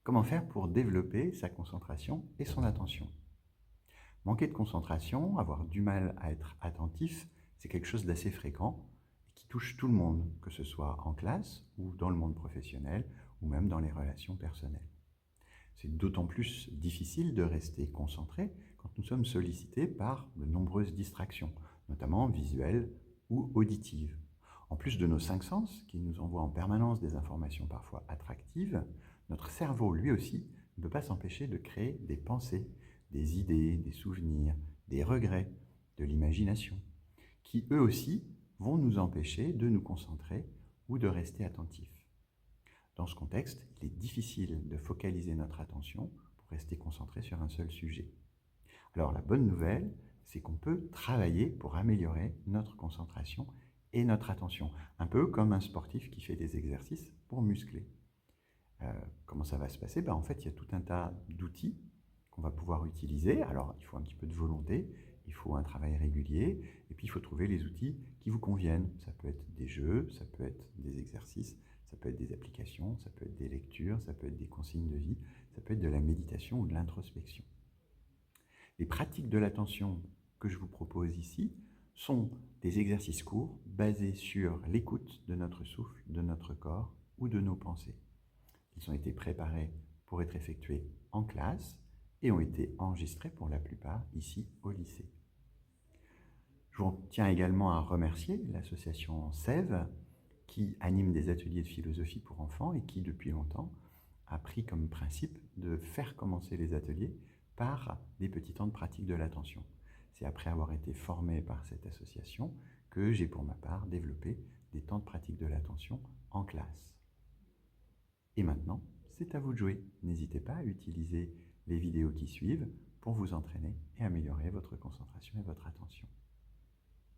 Comment faire pour développer sa concentration et son attention? Manquer de concentration, avoir du mal à être attentif, c'est quelque chose d'assez fréquent et qui touche tout le monde, que ce soit en classe ou dans le monde professionnel ou même dans les relations personnelles. C'est d'autant plus difficile de rester concentré quand nous sommes sollicités par de nombreuses distractions, notamment visuelles ou auditives. En plus de nos cinq sens, qui nous envoient en permanence des informations parfois attractives, notre cerveau, lui aussi, ne peut pas s'empêcher de créer des pensées, des idées, des souvenirs, des regrets, de l'imagination, qui eux aussi vont nous empêcher de nous concentrer ou de rester attentifs. Dans ce contexte, il est difficile de focaliser notre attention pour rester concentré sur un seul sujet. Alors la bonne nouvelle, c'est qu'on peut travailler pour améliorer notre concentration et notre attention, un peu comme un sportif qui fait des exercices pour muscler. Comment ça va se passer? En fait, il y a tout un tas d'outils qu'on va pouvoir utiliser. Alors, il faut un petit peu de volonté, il faut un travail régulier, et puis il faut trouver les outils qui vous conviennent. Ça peut être des jeux, ça peut être des exercices, ça peut être des applications, ça peut être des lectures, ça peut être des consignes de vie, ça peut être de la méditation ou de l'introspection. Les pratiques de l'attention que je vous propose ici sont des exercices courts basés sur l'écoute de notre souffle, de notre corps ou de nos pensées. Ils ont été préparés pour être effectués en classe et ont été enregistrés pour la plupart ici au lycée. Je vous tiens également à remercier l'association SEV qui anime des ateliers de philosophie pour enfants et qui, depuis longtemps, a pris comme principe de faire commencer les ateliers par des petits temps de pratique de l'attention. C'est après avoir été formé par cette association que j'ai pour ma part développé des temps de pratique de l'attention en classe. Et maintenant, c'est à vous de jouer. N'hésitez pas à utiliser les vidéos qui suivent pour vous entraîner et améliorer votre concentration et votre attention.